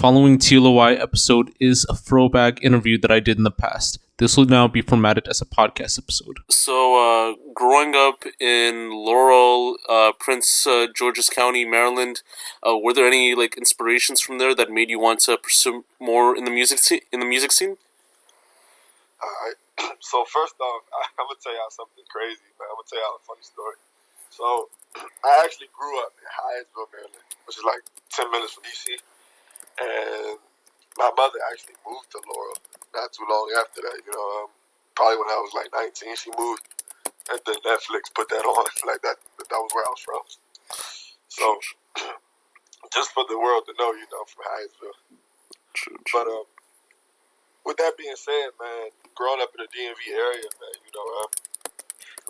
following TLOY episode is a throwback interview that I did in the past. This will now be formatted as a podcast episode. So, growing up in Laurel, Prince George's County, Maryland, were there any inspirations from there that made you want to pursue more in the music scene? Alright, so first off, I'm going to tell y'all something crazy, man. I'm going to tell y'all a funny story. So, I actually grew up in Hyattsville, Maryland, which is 10 minutes from D.C., and my mother actually moved to Laurel not too long after that, probably when I was 19, she moved, and then Netflix put that on, that was where I was from. So, just for the world to know, from Hyattsville. True. But, with that being said, man, growing up in the DMV area, man,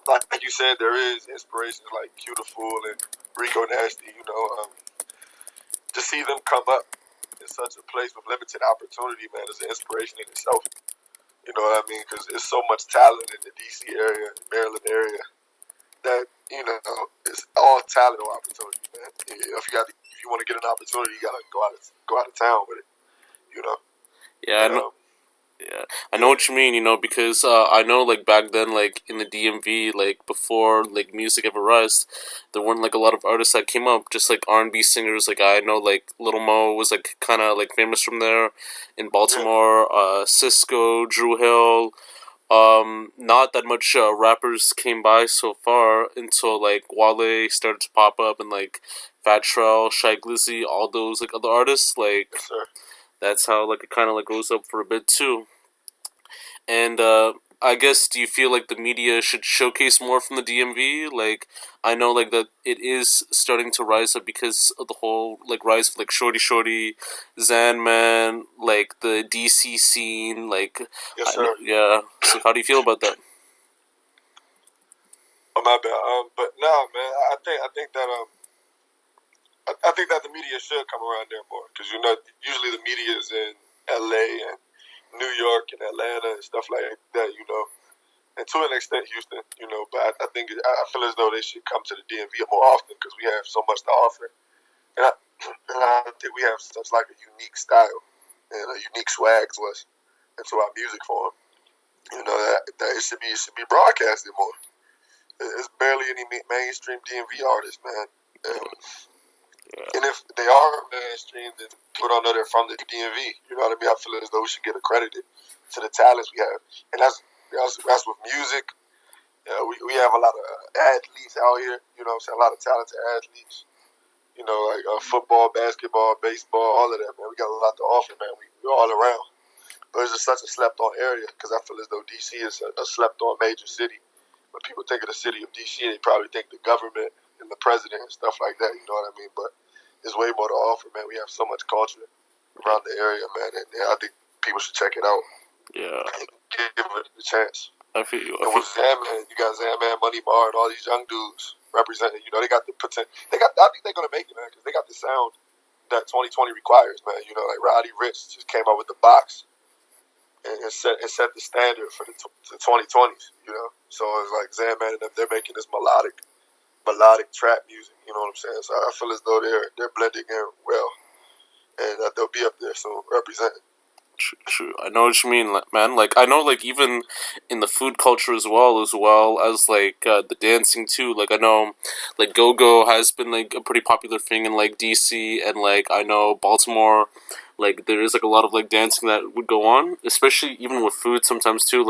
like you said, there is inspirations like Q the Fool and Rico Nasty, to see them come up in such a place with limited opportunity, man, is an inspiration in itself. You know what I mean? Because there's so much talent in the DC area, Maryland area, that, it's all talent or opportunity, man. If you want to get an opportunity, you got to go out of town with it, Yeah, I know. Yeah, I know what you mean, because I know, back then, in the DMV, before, music ever rised, there weren't, a lot of artists that came up, just, R&B singers, I know, Little Mo was, kind of, famous from there, in Baltimore, Cisco, Drew Hill, not that much rappers came by so far until, Wale started to pop up, and, Fat Trell, Shy Glizzy, all those, other artists, Yes, sir. that's how, it kind of, goes up for a bit, too. And, I guess, do you feel like the media should showcase more from the DMV? I know, that it is starting to rise up because of the whole, rise of, Shorty Shorty, Zanman, the DC scene, Yes, sir. yeah. So how do you feel about that? Oh, my bad. But no, man, I think that I think that the media should come around there more because usually the media is in LA and New York and Atlanta and stuff like that, and to an extent Houston, but I think I feel as though they should come to the DMV more often because we have so much to offer, and I think we have such a unique style and a unique swag to us and to our music form, that it should be broadcasted more. There's barely any mainstream DMV artists, man. And if they are mainstream, then people don't know they're from the DMV. You know what I mean? I feel as though we should get accredited to the talents we have, and that's with music. We have a lot of athletes out here. You know what I'm saying? A lot of talented athletes. Football, basketball, baseball, all of that, man. We got a lot to offer, man. We're all around. But it's just such a slept-on area because I feel as though DC is a slept-on major city. When people think of the city of DC, they probably think the government and the president and stuff like that. You know what I mean? But there's way more to offer, man. We have so much culture around the area, man. And I think people should check it out. Yeah. And give it a chance. I feel you. And with Zanman, you got Zanman, Money Bar, and all these young dudes representing. They got the potential. I think they're gonna make it, man, because they got the sound that 2020 requires, man. Roddy Ricch just came out with the box and set the standard for the 2020s. So it's Zanman and them. They're making this melodic trap music. You know what I'm saying? So I feel as though they're blending in well, and they'll be up there soon representing. True. I know what you mean, man. I know, even in the food culture as well as the dancing too. I know, go-go has been a pretty popular thing in DC, and I know Baltimore. There is a lot of dancing that would go on, especially even with food sometimes too.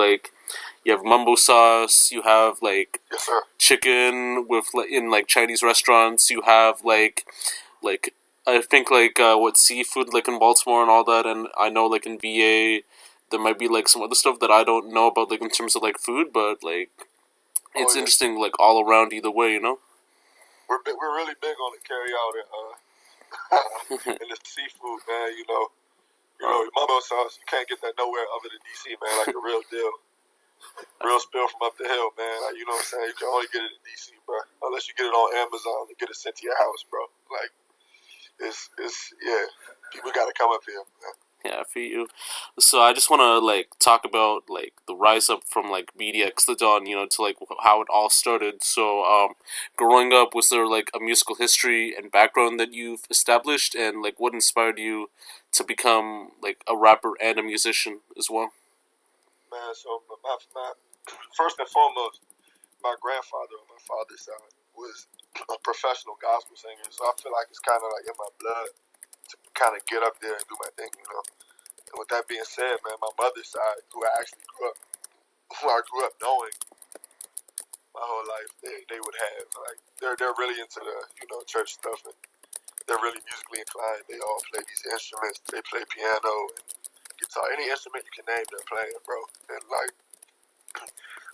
You have mumbo sauce, you have Yes, sir. chicken with in Chinese restaurants. You have I think what seafood in Baltimore and all that, and I know in VA there might be some other stuff that I don't know about in terms of food, but it's interesting all around either way, We're really big on the carry out and and the seafood, man. Mumbo sauce, you can't get that nowhere other than DC, man. A real deal. Real spill from up the hill, man. You know what I'm saying? You can only get it in DC, bro. Unless you get it on Amazon and get it sent to your house, bro. It's yeah. People gotta come up here, man. Yeah, I feel you. So I just want to like talk about like the rise up from like BDX the Don, to like how it all started. So, growing up, was there like a musical history and background that you've established, and like what inspired you to become like a rapper and a musician as well? Man, so my first and foremost, my grandfather on my father's side was a professional gospel singer, so I feel like it's kind of like in my blood to kind of get up there and do my thing, you know. And with that being said, man, my mother's side, who I actually who I grew up knowing my whole life, they would have like they're really into the church stuff, and they're really musically inclined. They all play these instruments. They play piano and guitar, any instrument you can name, they're playing, bro. And like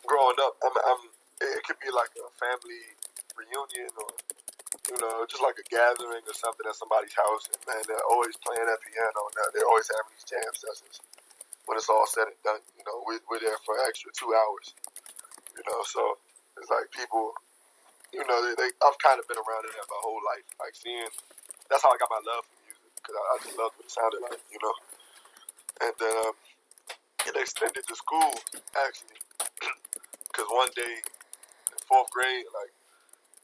growing up, it could be like a family reunion or just like a gathering or something at somebody's house, and man, they're always playing that piano. And they're always having these jam sessions. When it's all said and done, we're there for an extra 2 hours. So it's like people, I've kind of been around it my whole life, like seeing. That's how I got my love for music because I just loved what it sounded like. And then it extended to school actually, because one day in fourth grade, like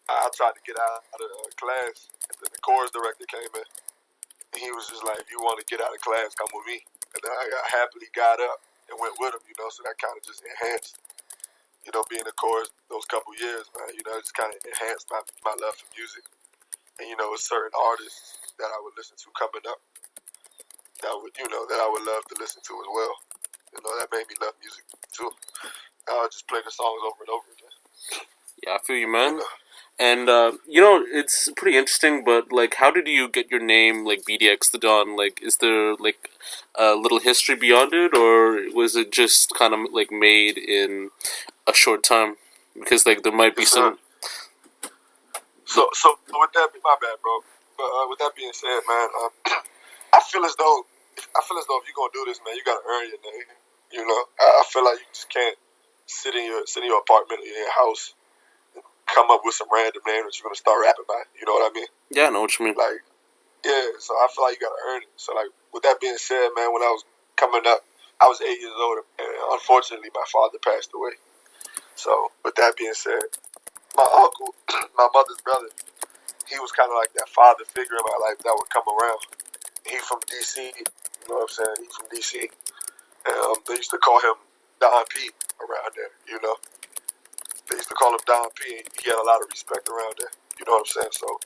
I tried to get out of class, and then the chorus director came in. And he was just like, "If you want to get out of class, come with me." And then I happily got up and went with him. So that kind of just enhanced, being a chorus those couple years, man. It just kind of enhanced my love for music. And with certain artists that I would listen to coming up, that I would love to listen to as well. That made me love music too. I would just play the songs over and over again. Yeah, I feel you, You man. know. And it's pretty interesting. But like, how did you get your name, like BDX the Don? Like, is there like a little history beyond it, or was it just kind of like made in a short time? Because like there might be Yes, sir. some. So with that, my bad, bro. But with that being said, man, I feel as though if you're gonna do this, man, you gotta earn your name. I feel like you just can't sit in your apartment or in your house and come up with some random name that you're gonna start rapping by. You know what I mean? Yeah, I know what you mean. Like, yeah. So I feel like you gotta earn it. So like, with that being said, man, when I was coming up, I was 8 years old, and unfortunately, my father passed away. So with that being said, my uncle, my mother's brother, he was kind of like that father figure in my life that would come around. He from DC, you know what I'm saying? He from DC. And they used to call him Don P around there, They used to call him Don P, and he had a lot of respect around there, you know what I'm saying? So,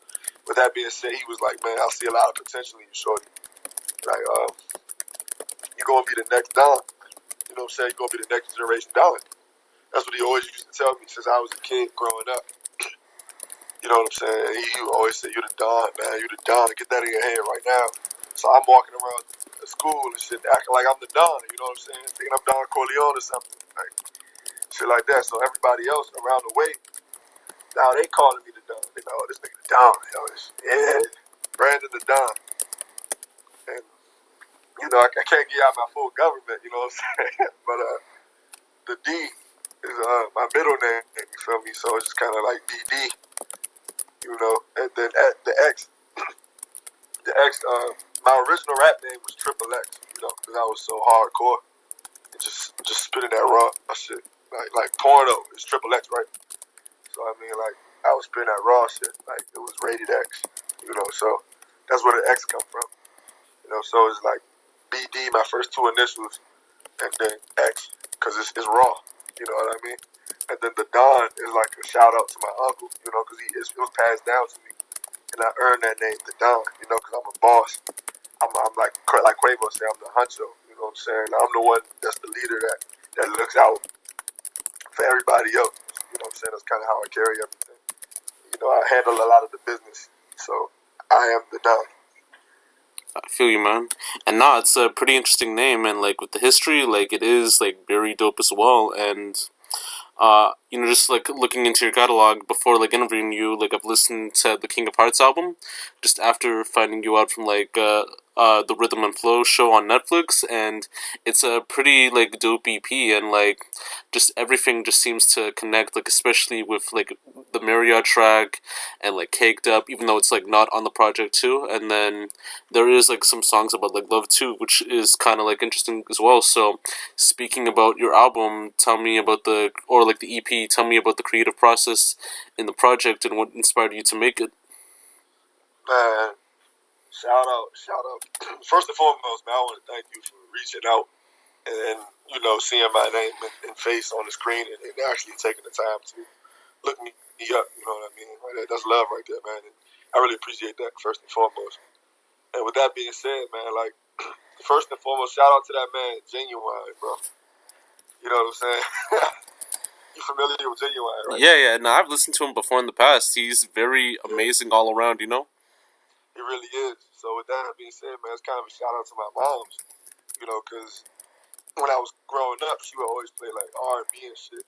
with that being said, he was like, man, I see a lot of potential in you, shorty. Like, you're going to be the next Don. You know what I'm saying? You're going to be the next generation Don. That's what he always used to tell me since I was a kid growing up. You know what I'm saying? He always said, "You the Don, man. You the Don. Get that in your head right now." So I'm walking around school and shit, acting like I'm the Don. You know what I'm saying? Thinking I'm Don Corleone or something, like shit like that. So everybody else around the way, now they calling me the Don. They know, oh, this nigga the Don. Yeah, Brandon the Don. And I can't get out my full government. You know what I'm saying? But the D is my middle name. You feel me? So it's just kind of like DD. And then at the X, my original rap name was Triple X, because I was so hardcore and just spitting that raw shit. Like porno is Triple X, right? So I mean, like, I was spitting that raw shit, like it was rated X, so that's where the X come from, so it's like BD, my first two initials, and then X, because it's raw, you know what I mean? And then the Don is like a shout out to my uncle, because it was passed down to me. And I earned that name, the Don, because I'm a boss. I'm like Quavo said, I'm the huncho, you know what I'm saying? I'm the one that's the leader that looks out for everybody else. You know what I'm saying? That's kind of how I carry everything. I handle a lot of the business, so I am the Don. I feel you, man. And nah, it's a pretty interesting name, and like with the history, like it is like very dope as well. And just like looking into your catalog before like interviewing you, like I've listened to the King of Hearts album, just after finding you out from like the Rhythm and Flow show on Netflix, and it's a pretty like dope EP, and like just everything just seems to connect, like especially with like the Marriott track and like Caked Up, even though it's like not on the project too. And then there is like some songs about like love too, which is kind of like interesting as well. So speaking about your album, tell me about the EP. Tell me about the creative process in the project and what inspired you to make it. Man, shout out. First and foremost, man, I want to thank you for reaching out and seeing my name and face on the screen and actually taking the time to look me up. You know what I mean? Like, that's love right there, man. And I really appreciate that first and foremost. And with that being said, man, like first and foremost, shout out to that man, Genuine, bro. You know what I'm saying? You familiar with Genuine, right? Yeah. No, I've listened to him before in the past. He's very amazing all around. You know. He really is. So with that being said, man, it's kind of a shout out to my moms, because when I was growing up, she would always play like R&B and shit.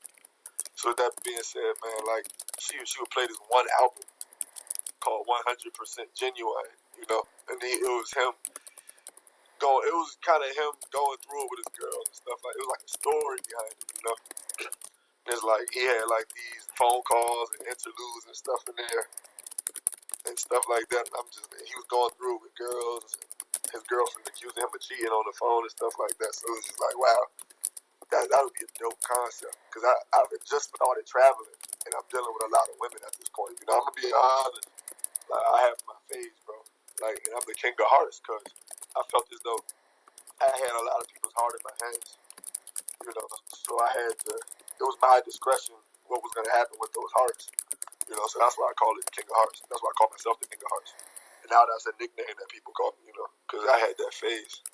So with that being said, man, like she would play this one album called 100% Genuine, and it was him going. It was kind of him going through it with his girl and stuff. Like it was like a story behind it. And it's like he had like these phone calls and interludes and stuff in there and stuff like that. And he was going through it with girls. His girlfriend accusing him of cheating on the phone and stuff like that. So it was just like, wow, that would be a dope concept. Because I've just started traveling, and I'm dealing with a lot of women at this point. I'm going to be honest. Like, I have my phase, bro. Like, and I'm the king of hearts because I felt as though I had a lot of people's heart in my hands. So I had to, it was my discretion what was going to happen with those hearts. So that's why I call it the king of hearts. That's why I call myself the king of hearts. And now that's a nickname that people call me, because I had that phase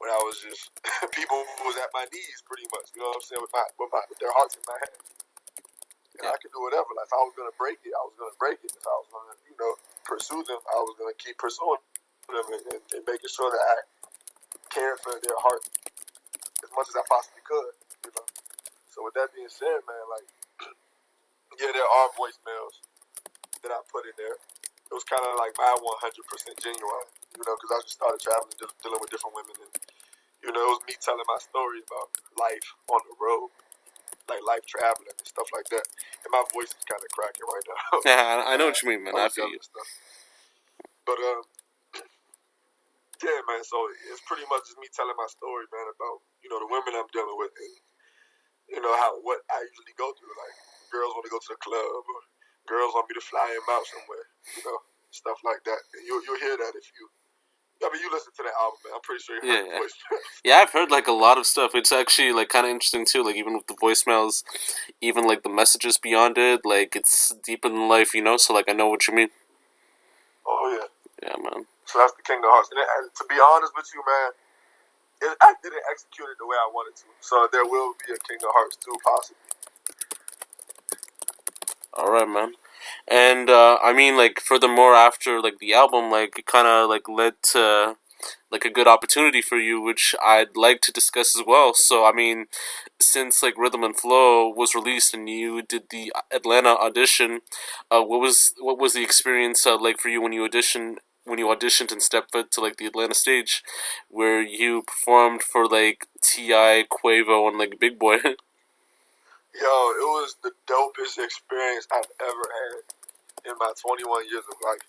when I was just people was at my knees pretty much. You know what I'm saying? With their hearts in my hands, and I could do whatever. Like if I was gonna break it, I was gonna break it. If I was gonna, pursue them, I was gonna keep pursuing them and making sure that I cared for their heart as much as I possibly could. So with that being said, man, like yeah, there are voicemails that I put in there. It was kind of like my 100% genuine, because I just started traveling, dealing with different women, and it was me telling my story about life on the road, like life traveling and stuff like that. And my voice is kind of cracking right now. Yeah, I know what you mean, man. I feel you. But yeah, man. So it's pretty much just me telling my story, man, about the women I'm dealing with, and what I usually go through. Like girls want to go to the club, or girls want me to fly them out somewhere, stuff like that. And you'll hear that if you. I mean, you listen to that album, man. I'm pretty sure you heard the voicemails. Yeah, I've heard like a lot of stuff. It's actually like kind of interesting too. Like even with the voicemails, even like the messages beyond it, like it's deeper than life, So like I know what you mean. Oh yeah. Yeah, man. So that's the King of Hearts. And to be honest with you, man, I didn't execute it the way I wanted to. So there will be a King of Hearts 2 possibly. All right, man. And I mean, like furthermore, after like the album, like it kind of like led to like a good opportunity for you, which I'd like to discuss as well. So I mean, since like Rhythm and Flow was released and you did the Atlanta audition, what was the experience like for you when you auditioned and stepped foot to like the Atlanta stage, where you performed for like T.I., Quavo, and like Big Boy? Yo, it was the dopest experience I've ever had in my 21 years of life.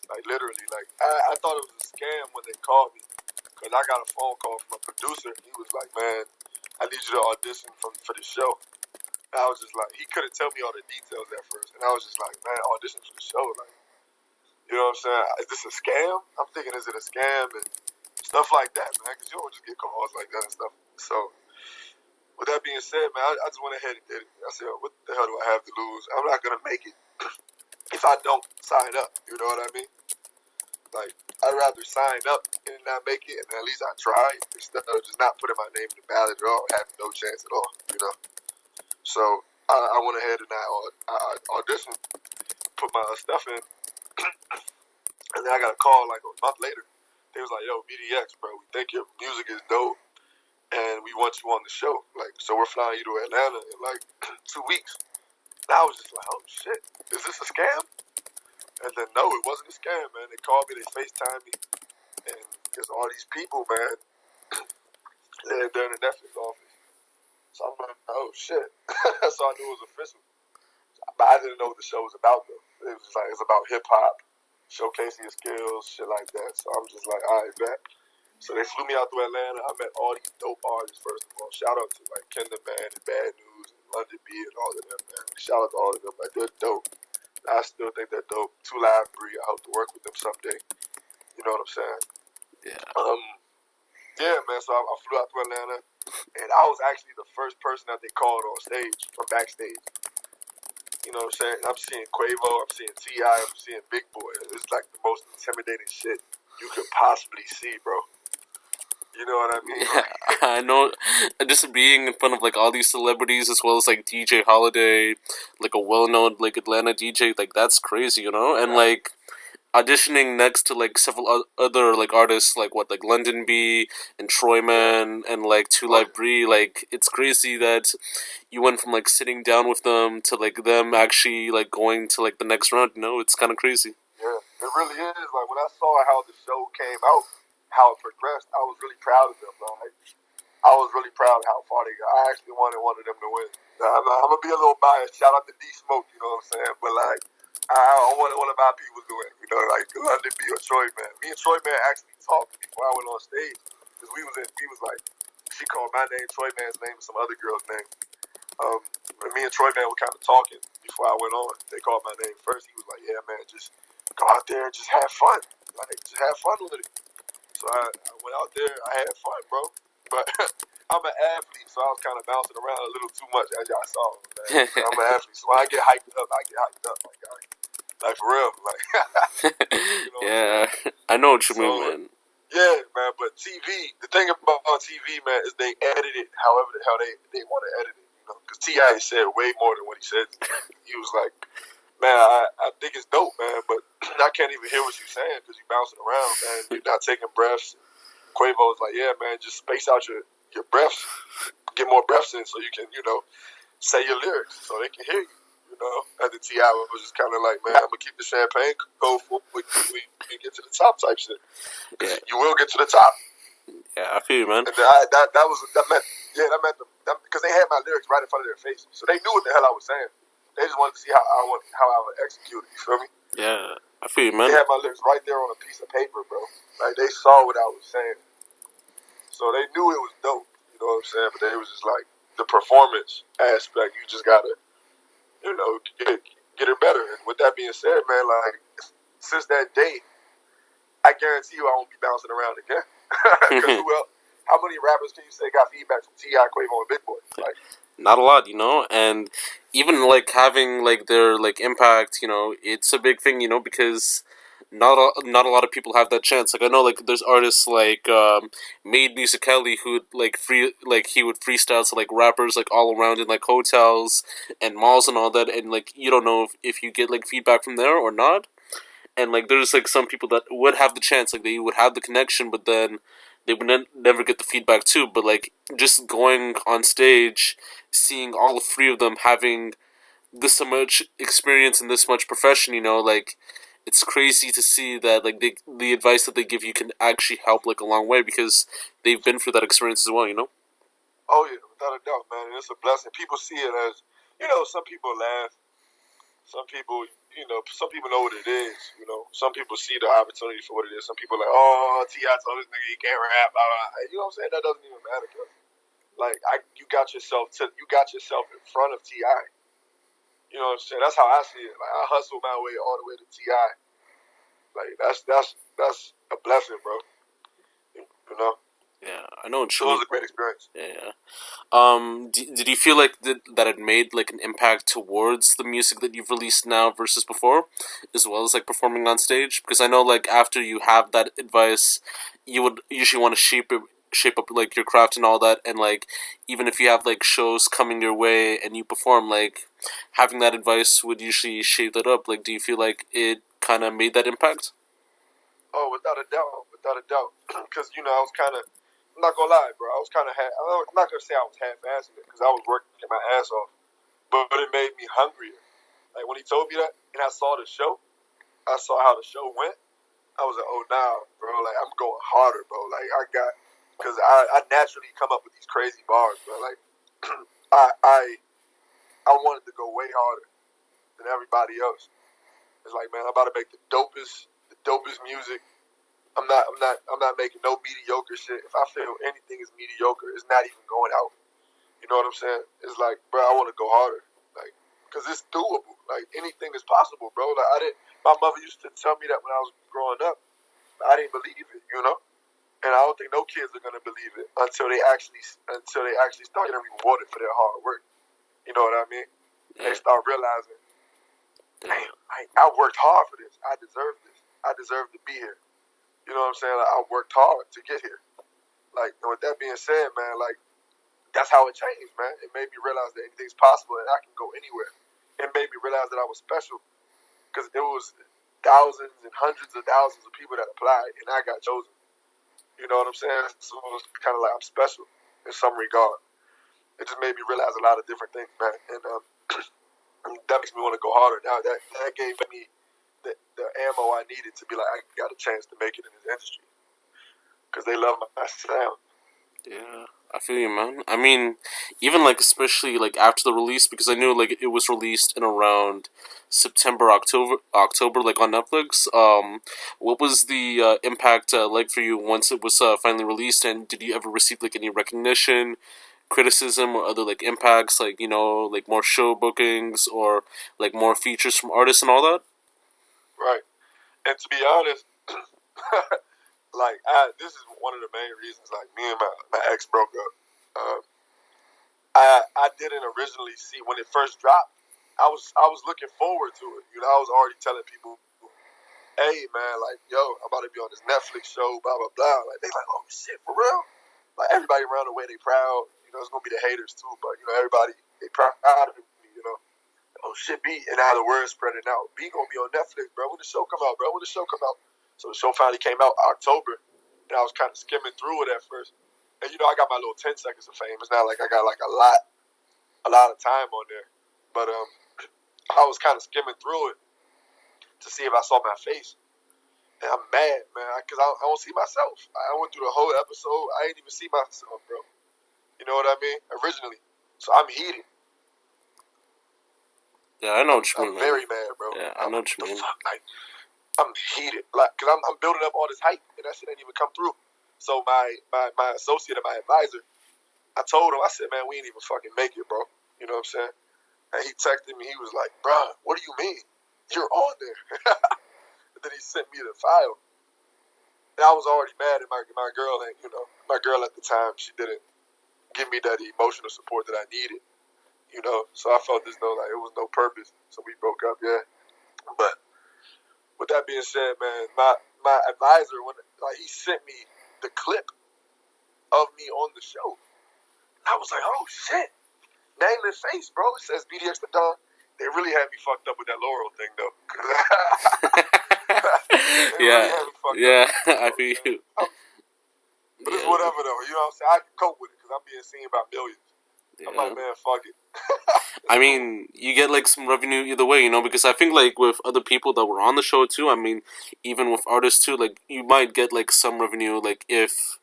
Like, literally, like, I thought it was a scam when they called me. Because I got a phone call from a producer. He was like, man, I need you to audition for the show. And I was just like, he couldn't tell me all the details at first. And I was just like, man, audition for the show. Like, you know what I'm saying? Is this a scam? I'm thinking, is it a scam? And stuff like that, man. Because you don't just get calls like that and stuff. So, with that being said, man, I just went ahead and did it. I said, what the hell do I have to lose? I'm not going to make it if I don't sign up. You know what I mean? Like, I'd rather sign up and not make it, and at least I tried, instead of just not putting my name in the ballot at all, having no chance at all, So, I went ahead and I auditioned, put my stuff in, and then I got a call like a month later. They was like, yo, BDX, bro, we think your music is dope, and we want you on the show. Like, so we're flying you to Atlanta in like 2 weeks. And I was just like, oh shit, is this a scam? And then no, it wasn't a scam, man. They called me, they FaceTimed me, and there's all these people, man, they're in the Netflix office. So I'm like, oh shit. So I knew it was official. But I didn't know what the show was about though. It was just like it's about hip hop, showcasing your skills, shit like that. So I'm just like, all right, bet. So they flew me out to Atlanta. I met all these dope artists, first of all. Shout out to like Kendra Man and Bad News and London B and all of them, man. Shout out to all of them. Like they're dope. I still think they're dope. Two Live Bree. I hope to work with them someday. You know what I'm saying? Yeah. Yeah, man. So I flew out to Atlanta, and I was actually the first person that they called on stage from backstage. You know what I'm saying? I'm seeing Quavo, I'm seeing T.I., I'm seeing Big Boy. It's like the most intimidating shit you could possibly see, bro. You know what I mean? Yeah, I know. Just being in front of like all these celebrities as well as like DJ Holiday, like a well-known like Atlanta DJ, like that's crazy, you know. And like auditioning next to like several other like artists, like what like London B and Troyman and like Two Live Bree, like it's crazy that you went from like sitting down with them to like them actually like going to like the next round. You know, it's kind of crazy. Yeah, it really is. Like when I saw how the show came out, how it progressed, I was really proud of them. Like I was really proud of how far they got. I actually wanted one of them to win. Now, I'm gonna be a little biased. Shout out to D Smoke, you know what I'm saying? But like, I wanted one of my people to win. You know, like London B or Troy Man. Me and Troy Man actually talked before I went on stage because we was like, she called my name, Troy Man's name, and some other girl's name. And me and Troy Man were kind of talking before I went on. They called my name first. He was like, "Yeah, man, just go out there and just have fun. Like, just have fun with it." So I went out there. I had fun, bro. But I'm an athlete, so I was kind of bouncing around a little too much, as y'all saw. Man. I'm an athlete, so when I get hyped up, I get hyped up. Like for real. Like, you know Yeah, I know what you mean, man. Yeah, man. But TV, the thing about TV, man, is they edit it however the hell they want to edit it. Because T.I. said way more than what he said. He was like, man, I think it's dope, man, but I can't even hear what you're saying because you're bouncing around, man. You're not taking breaths. Quavo was like, yeah, man, just space out your breaths. Get more breaths in so you can, say your lyrics so they can hear you, And the T.I. was just kind of like, man, I'm going to keep the champagne cold for we get to the top type shit. Yeah. You will get to the top. Yeah, I feel you, man. And that meant because they had my lyrics right in front of their face, so they knew what the hell I was saying. They just wanted to see how I would execute it. You feel me? Yeah, I feel you, man. They had my lyrics right there on a piece of paper, bro. Like they saw what I was saying, so they knew it was dope. You know what I'm saying? But they was just like the performance aspect. You just gotta, get it better. And with that being said, man, like since that day, I guarantee you I won't be bouncing around again. Because who else? How many rappers can you say got feedback from T.I., Quavo, and Big Boy? Like, not a lot, and even like having like their like impact, it's a big thing, because not a lot of people have that chance. Like I know, like there's artists like Made Musicali who he would freestyle to like rappers like all around in like hotels and malls and all that, and like you don't know if you get like feedback from there or not. And like there's like some people that would have the chance, like they would have the connection, but then they would never get the feedback too. But like just going on stage, seeing all three of them having this much experience and this much profession, like it's crazy to see that like the advice that they give you can actually help like a long way because they've been through that experience as well. Oh yeah, without a doubt, man. It's a blessing. People see it as, some people laugh. Some people, some people know what it is. Some people see the opportunity for what it is. Some people are like, oh, T.I. told this nigga he can't rap. Blah, blah. You know what I'm saying? That doesn't even matter, cause like you got yourself in front of T.I. You know what I'm saying? That's how I see it. Like I hustled my way all the way to T.I. Like that's a blessing, bro. You know. Yeah, I know. It was a great experience. Yeah. Did you feel like that it made like an impact towards the music that you've released now versus before, as well as like performing on stage? Because I know like after you have that advice, you would usually want to shape up like your craft and all that, and like even if you have like shows coming your way and you perform, like having that advice would usually shape that up. Like, do you feel like it kind of made that impact? Oh, without a doubt, because I was kind of. I'm not gonna lie, bro. I was kind of. I'm not gonna say I was half-assing it because I was working my ass off, but it made me hungrier. Like when he told me that, and I saw the show, I saw how the show went. I was like, oh nah, bro. Like I'm going harder, bro. Like because I naturally come up with these crazy bars, bro. Like I wanted to go way harder than everybody else. It's like, man, I'm about to make the dopest music. I'm not making no mediocre shit. If I feel anything is mediocre, it's not even going out. You know what I'm saying? It's like, bro, I want to go harder, like, cause it's doable. Like anything is possible, bro. Like my mother used to tell me that when I was growing up. I didn't believe it, you know. And I don't think no kids are gonna believe it until they actually start getting rewarded for their hard work. You know what I mean? Yeah. They start realizing, damn, I worked hard for this. I deserve this. I deserve to be here. You know what I'm saying? Like, I worked hard to get here. Like, and with that being said, man, like, that's how it changed, man. It made me realize that anything's possible and I can go anywhere. It made me realize that I was special because it was thousands and hundreds of thousands of people that applied and I got chosen. You know what I'm saying? So it was kind of like I'm special in some regard. It just made me realize a lot of different things, man. And that makes me want to go harder now. That gave me the ammo I needed to be like, I got a chance to make it in this industry because they love my sound. Yeah, I feel you, man. I mean, even like especially like after the release, because I knew like it was released in around September, October, like on Netflix. What was the impact like for you once it was finally released? And did you ever receive like any recognition, criticism, or other like impacts, like like more show bookings or like more features from artists and all that? Right. And to be honest, like this is one of the main reasons. Like me and my ex broke up. I didn't originally see when it first dropped. I was looking forward to it. You know, I was already telling people, "Hey, man, like, yo, I'm about to be on this Netflix show, blah blah blah." Like they like, "Oh shit, for real?" Like everybody around the way they proud. You know, it's gonna be the haters too, but you know, everybody they proud of me. You know, oh shit, B, and now the word's spreading out. B gonna be on Netflix, bro. When the show come out, bro? When the show come out? So the show finally came out October, and I was kind of skimming through it at first. And you know, I got my little 10 seconds of fame. It's not like I got like a lot of time on there. But I was kind of skimming through it to see if I saw my face. And I'm mad, man, because I don't see myself. I went through the whole episode. I didn't even see myself, bro. You know what I mean? Originally. So I'm heated. Yeah, I know what you mean, I'm very mad, bro. Yeah, I know what you mean. Fuck, like, I'm heated. Like, because I'm building up all this hype, and that shit ain't even come through. So my associate and my advisor, I told him, I said, man, we ain't even fucking make it, bro. You know what I'm saying? And he texted me. He was like, bro, what do you mean? You're on there. And then he sent me the file. And I was already mad at my girl. And, you know, my girl at the time, she didn't give me that emotional support that I needed. You know, so I felt as though like it was no purpose. So we broke up, yeah. But with that being said, man, my advisor, when like he sent me the clip of me on the show, I was like, oh shit, nameless face, bro. It says BDX the Don. They really had me fucked up with that Laurel thing, though. Yeah, I feel you. But it's whatever, though. You know what I'm saying? I can cope with it because I'm being seen by millions. Yeah. I'm like, man, fuck it. I mean, you get like some revenue either way, because I think like with other people that were on the show too, I mean, even with artists too, like you might get like some revenue, like if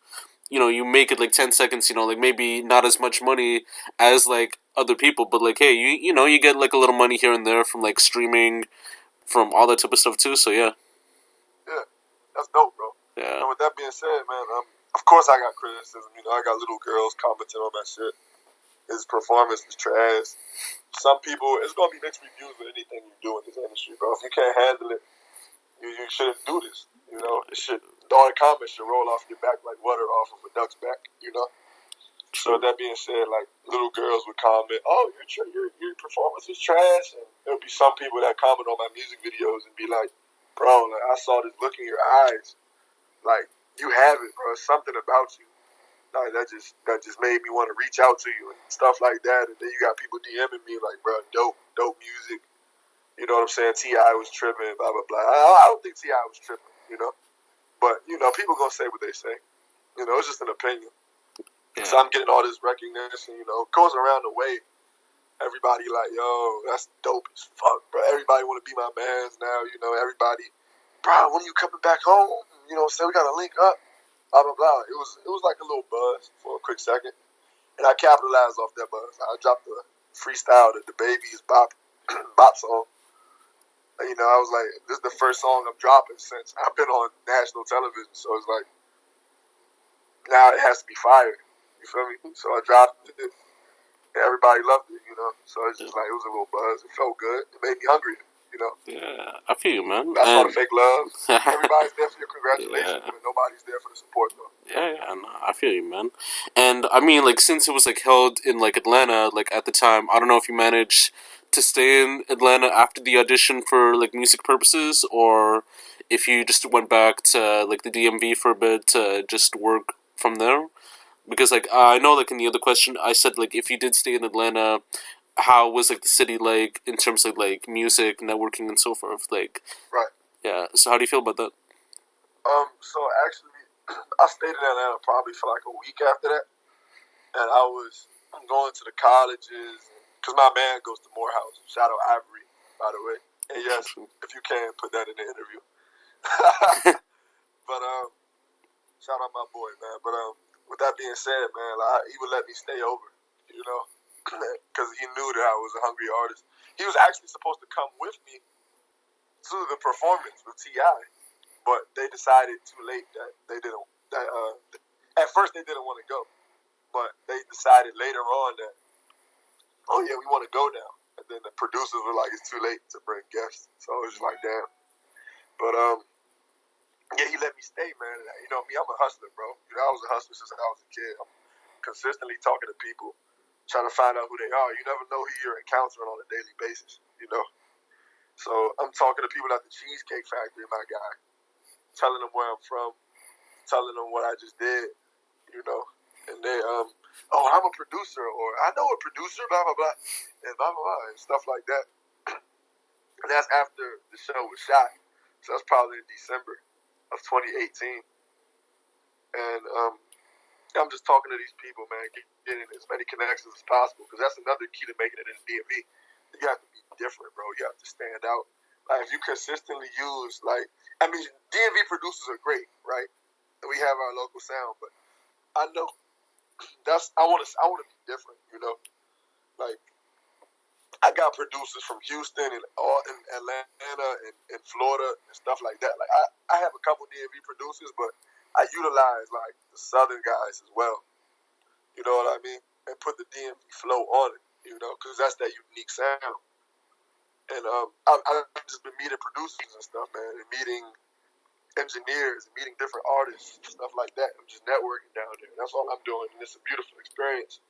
you make it like 10 seconds, like maybe not as much money as like other people, but like hey, you get like a little money here and there from like streaming, from all that type of stuff too. So yeah. Yeah, that's dope, bro. Yeah. And with that being said, man, of course I got criticism. I got little girls commenting on my shit. His performance is trash. Some people, it's gonna be mixed reviews with anything you do in this industry, bro. If you can't handle it, you shouldn't do this. All the comments should roll off your back like water off of a duck's back. So that being said, like little girls would comment, "Oh, your performance is trash," and there'll be some people that comment on my music videos and be like, "Bro, like I saw this look in your eyes, like you have it, bro. It's something about you." Like that just made me want to reach out to you and stuff like that. And then you got people DMing me like, bro, dope music. You know what I'm saying? T.I. was tripping, blah, blah, blah. I don't think T.I. was tripping, But, people going to say what they say. It's just an opinion. Yeah. So I'm getting all this recognition, goes around the way. Everybody like, yo, that's dope as fuck, bro. Everybody want to be my mans now, everybody. bro, when are you coming back home? You know, say we gotta link up. Blah blah blah. It was like a little buzz for a quick second, and I capitalized off that buzz. I dropped the freestyle that the Baby's bop bop song. And, you know, I was like, this is the first song I'm dropping since I've been on national television. So it's like, now it has to be fire. You feel me? So I dropped it. And everybody loved it, you know. So it's just like, it was a little buzz. It felt good. It made me hungry, you know. Yeah, I feel you, man. That's all the fake love. Everybody's there for your congratulations, Yeah. but nobody's there for the support, though. Yeah, no, I feel you, man. And I mean, like, since it was like held in like Atlanta, like at the time, I don't know if you managed to stay in Atlanta after the audition for like music purposes, or if you just went back to like the DMV for a bit to just work from there. Because like I know, like in the other question, I said like if you did stay in Atlanta, how was like the city like in terms of like music, networking, and so forth? Like, right. Yeah. So how do you feel about that? So actually, I stayed in Atlanta probably for like a week after that, and I'm going to the colleges because my man goes to Morehouse. Shout out Ivory, by the way. And yes, if you can put that in the interview. But shout out my boy, man. But with that being said, man, like, he would let me stay over, you know, because he knew that I was a hungry artist. He was actually supposed to come with me to the performance with T.I., but they decided too late that they didn't. At first they didn't want to go, but they decided later on that, oh yeah, we want to go now. And then the producers were like, it's too late to bring guests. So it was just like, damn. But yeah, he let me stay, man. You know me, I'm a hustler, bro. You know, I was a hustler since I was a kid. I'm consistently talking to people, trying to find out who they are. You never know who you're encountering on a daily basis, you know. So I'm talking to people at the Cheesecake Factory, my guy, telling them where I'm from, telling them what I just did, you know. And they, oh, I'm a producer, or I know a producer, blah, blah, blah, and blah, blah, blah, and stuff like that. And that's after the show was shot. So that's probably in December of 2018. And I'm just talking to these people, man, getting as many connections as possible, because that's another key to making it in the DMV. You have to be different, bro. You have to stand out. Like, if you consistently use, like, I mean, DMV producers are great, right? And we have our local sound, but I know I want to be different, you know? Like, I got producers from Houston and Atlanta and Florida and stuff like that. Like, I have a couple DMV producers, but I utilize, like, the Southern guys as well. You know what I mean? And put the DMV flow on it, you know, because that's that unique sound. And I've just been meeting producers and stuff, man, and meeting engineers and meeting different artists and stuff like that. I'm just networking down there. That's all I'm doing, and it's a beautiful experience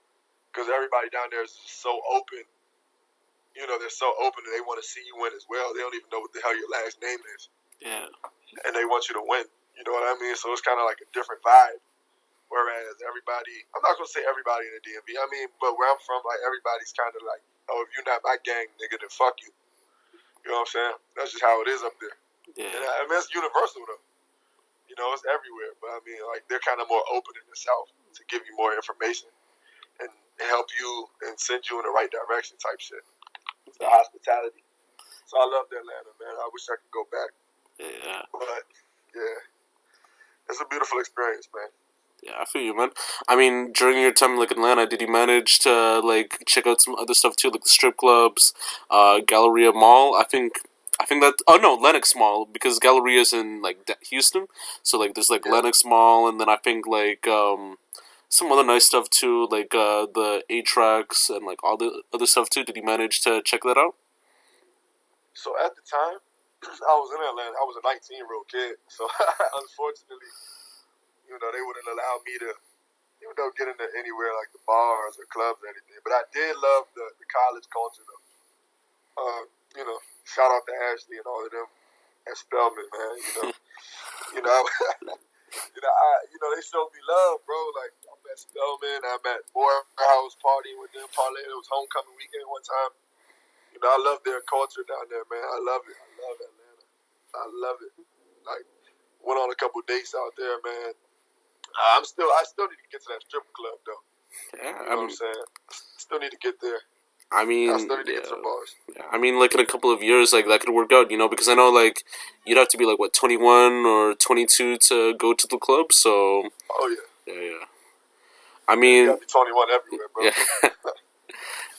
because everybody down there is just so open. You know, they're so open and they want to see you win as well. They don't even know what the hell your last name is. Yeah. And they want you to win. You know what I mean? So it's kind of like a different vibe. Whereas everybody, I'm not going to say everybody in the DMV, I mean, but where I'm from, like, everybody's kind of like, oh, if you're not my gang, nigga, then fuck you. You know what I'm saying? That's just how it is up there. Yeah. And I mean, it's universal, though. You know, it's everywhere. But, I mean, like, they're kind of more open in the South to give you more information and help you and send you in the right direction type shit. It's the hospitality. So I love Atlanta, man. I wish I could go back. Yeah. But, yeah. It's a beautiful experience, man. Yeah, I feel you, man. I mean, during your time in like Atlanta, did you manage to like check out some other stuff too, like the strip clubs, Galleria Mall? I think that. Oh no, Lenox Mall, because Galleria's in like Houston. So like there's like Lenox Mall, and then I think like some other nice stuff too, like the A-Tracks and like all the other stuff too. Did you manage to check that out? So at the time, I was in Atlanta. I was a 19-year-old kid. So unfortunately, you know, they wouldn't allow me to, you know, get into anywhere like the bars or clubs or anything. But I did love the college culture, though. You know, shout out to Ashley and all of them at Spelman, man. You know, you know, they showed me love, bro. Like, I'm at Spelman, I'm at Morehouse partying with them, parlaying. It was homecoming weekend one time. You know, I love their culture down there, man. I love it. I love Atlanta. I love it. Like, went on a couple dates out there, man. I still need to get to that strip club, though. Yeah, you know what I'm saying? Still need to get there. I I still mean, need to get yeah. some bars. Yeah, I mean, like in a couple of years, like that could work out, you know, because I know like you'd have to be like what 21 or 22 to go to the club. So Oh yeah, yeah, yeah. I yeah. You mean, gotta be 21 everywhere, bro. yeah,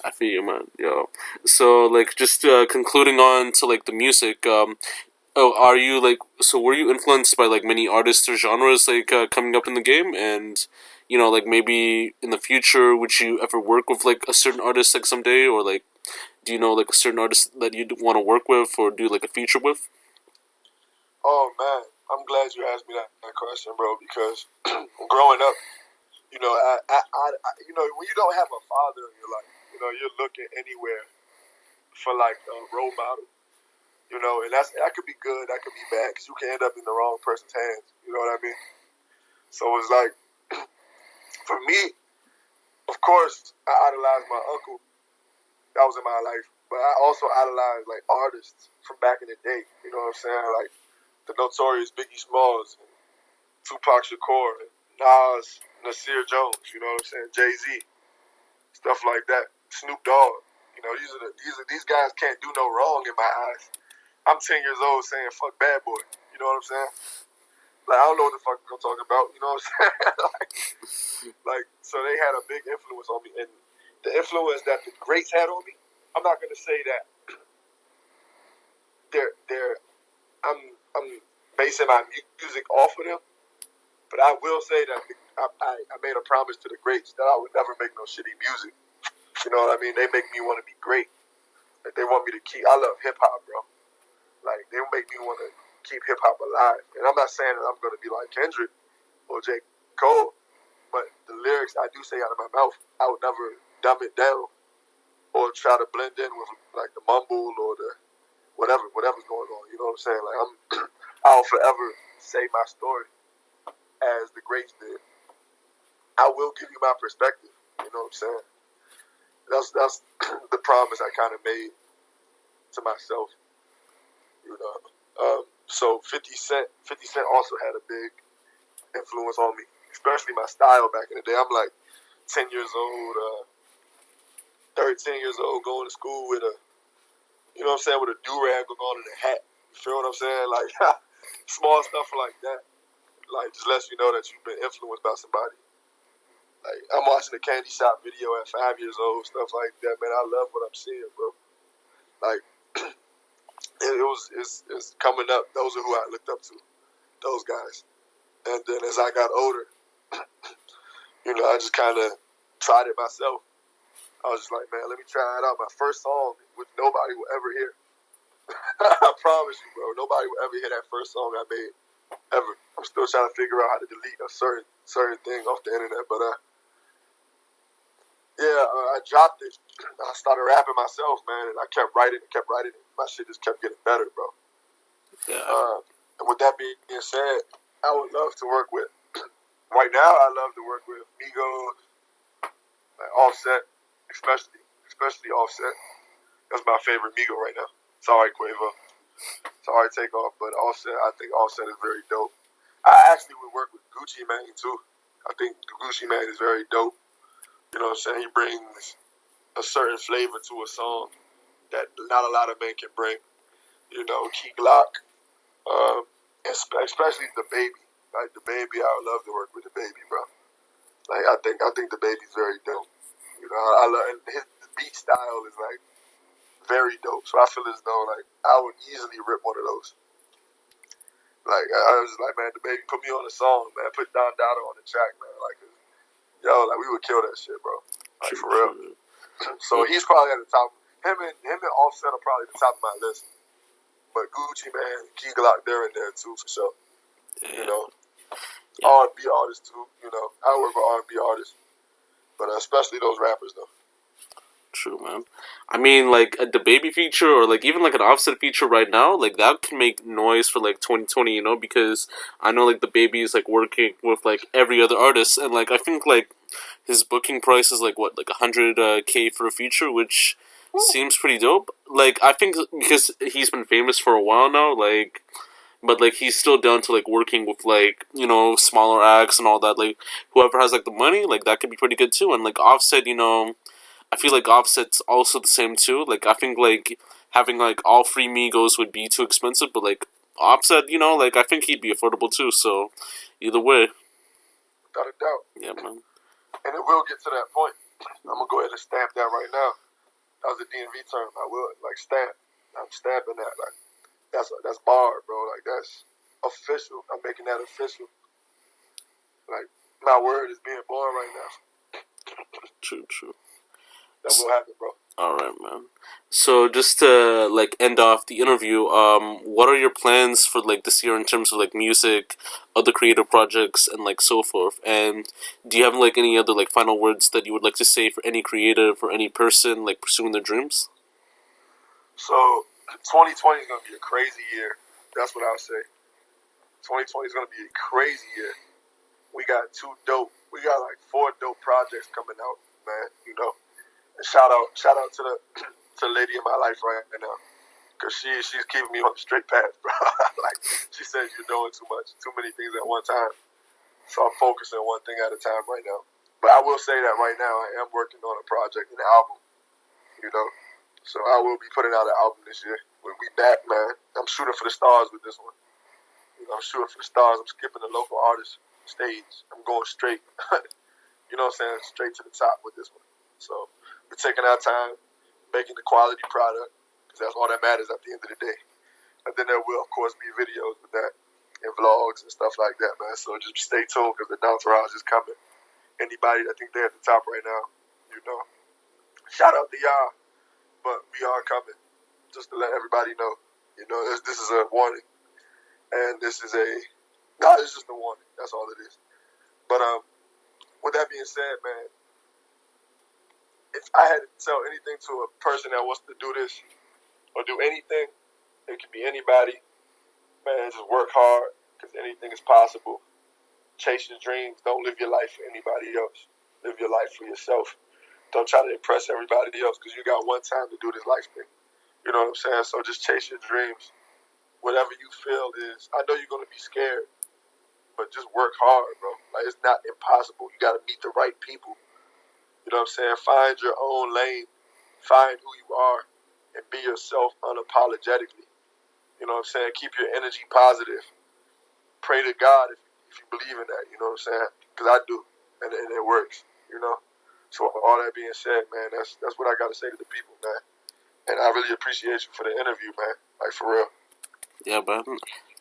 I feel you, man. Yo, so like just concluding on to like the music. Oh, are you like so? Were you influenced by like many artists or genres like coming up in the game, and you know like maybe in the future would you ever work with like a certain artist like someday, or like do you know like a certain artist that you'd want to work with or do like a feature with? Oh man, I'm glad you asked me that question, bro. Because growing up, you know, you know, when you don't have a father in your life, you know, you're looking anywhere for like a role model. You know, and that could be good, that could be bad, because you can end up in the wrong person's hands. You know what I mean? So it's like, for me, of course, I idolized my uncle. That was in my life, but I also idolized like artists from back in the day. You know what I'm saying? Like the notorious Biggie Smalls, and Tupac Shakur, and Nas, Nasir Jones. You know what I'm saying? Jay-Z, stuff like that. Snoop Dogg. You know, these guys can't do no wrong in my eyes. I'm 10 years old saying fuck bad boy. You know what I'm saying? Like, I don't know what the fuck I'm talking about. You know what I'm saying? like, so they had a big influence on me. And the influence that the greats had on me, I'm not going to say that I'm basing my music off of them, but I will say that I made a promise to the greats that I would never make no shitty music. You know what I mean? They make me want to be great. Like, they want me to keep, I love hip-hop, bro. Like, they make me want to keep hip-hop alive. And I'm not saying that I'm going to be like Kendrick or J. Cole, but the lyrics I do say out of my mouth, I would never dumb it down or try to blend in with, like, the mumble or the whatever's going on. You know what I'm saying? Like, I'll forever say my story as the greats did. I will give you my perspective. You know what I'm saying? That's the promise I kind of made to myself. You know, so 50 Cent also had a big influence on me, especially my style back in the day. I'm like 10 years old, 13 years old, going to school with a, you know what I'm saying, with a do-rag on and a hat. You feel what I'm saying? Like, small stuff like that. Like, just lets you know that you've been influenced by somebody. Like, I'm watching a candy shop video at 5 years old, stuff like that, man. I love what I'm seeing, bro. Like, it's coming up. Those are who I looked up to, those guys. And then as I got older, you know, I just kind of tried it myself. I was just like, man, let me try it out. My first song, which nobody will ever hear. I promise you, bro. Nobody will ever hear that first song I made, ever. I'm still trying to figure out how to delete a certain thing off the internet, but I dropped it. I started rapping myself, man, and I kept writing it. My shit just kept getting better, bro. Yeah. And with that being said, I would love to work with. Right now, I love to work with Migos, like Offset, especially Offset. That's my favorite Migo right now. Sorry, Quavo. Sorry, Takeoff, but Offset, I think Offset is very dope. I actually would work with Gucci Mane too. I think Gucci Mane is very dope. You know what I'm saying? He brings a certain flavor to a song that not a lot of men can bring. You know, Key Glock, especially the baby. Like the baby, I would love to work with the baby, bro. Like I think the baby's very dope. You know, I love, and his beat style is like very dope. So I feel as though like I would easily rip one of those. Like I was just like, man, the baby put me on a song, man. Put Don Dada on the track, man. Like, yo, like we would kill that shit, bro. Like for real. So he's probably at the top. Him and Offset are probably at the top of my list. But Gucci, man, Key Glock, they're in there too for sure. You know, R&B artists too. You know, I work with R&B artists, but especially those rappers though. True, man. I mean, like the baby feature, or like even like an Offset feature right now, like that can make noise for like 2020. You know, because I know like the baby is like working with like every other artist, and like I think like his booking price is like what, like 100K for a feature, which seems pretty dope. Like I think because he's been famous for a while now, like. But like he's still down to like working with like, you know, smaller acts and all that. Like whoever has like the money, like that could be pretty good too. And like Offset, you know, I feel like Offset's also the same too. Like I think like having like all three Migos would be too expensive, but like Offset, you know, like I think he'd be affordable too. So either way, without a doubt. yeah, man. And it will get to that point. I'm gonna go ahead and stamp that right now. That was a DMV term. I will like stamp. I'm stamping that. Like that's barred, bro. Like that's official. I'm making that official. Like my word is being born right now. True, true. That will happen, bro. All right, man. So just to like end off the interview, what are your plans for like this year in terms of like music, other creative projects, and like so forth? And do you have like any other like final words that you would like to say for any creative or any person like pursuing their dreams? So 2020 is gonna be a crazy year. That's what I'll say. 2020 is gonna be a crazy year. We got we got like 4 dope projects coming out, man. You know, and shout out to the to the lady in my life right now, cause she's keeping me on the straight path, bro. Like she says, you're doing too much, too many things at one time. So I'm focusing one thing at a time right now. But I will say that right now I am working on a project, an album. You know, so I will be putting out an album this year. We'll be back, man. I'm shooting for the stars with this one. You know, I'm shooting for the stars. I'm skipping the local artist stage. I'm going straight. You know what I'm saying? Straight to the top with this one. So we're taking our time, making the quality product, because that's all that matters at the end of the day. And then there will, of course, be videos with that and vlogs and stuff like that, man. So just stay tuned, because the entourage is coming. Anybody that think they're at the top right now, you know, shout out to y'all. But we are coming, just to let everybody know. You know, this is a warning. And this is it's just a warning. That's all it is. But with that being said, man, if I had to tell anything to a person that wants to do this or do anything, it could be anybody. Man, just work hard, because anything is possible. Chase your dreams. Don't live your life for anybody else. Live your life for yourself. Don't try to impress everybody else, because you got one time to do this life thing. You know what I'm saying? So just chase your dreams. Whatever you feel is, I know you're going to be scared, but just work hard, bro. Like, it's not impossible. You got to meet the right people. You know what I'm saying? Find your own lane. Find who you are and be yourself unapologetically. You know what I'm saying? Keep your energy positive. Pray to God if you believe in that. You know what I'm saying? Because I do, and it works, you know? So all that being said, man, that's what I got to say to the people, man. And I really appreciate you for the interview, man. Like, for real. Yeah, man.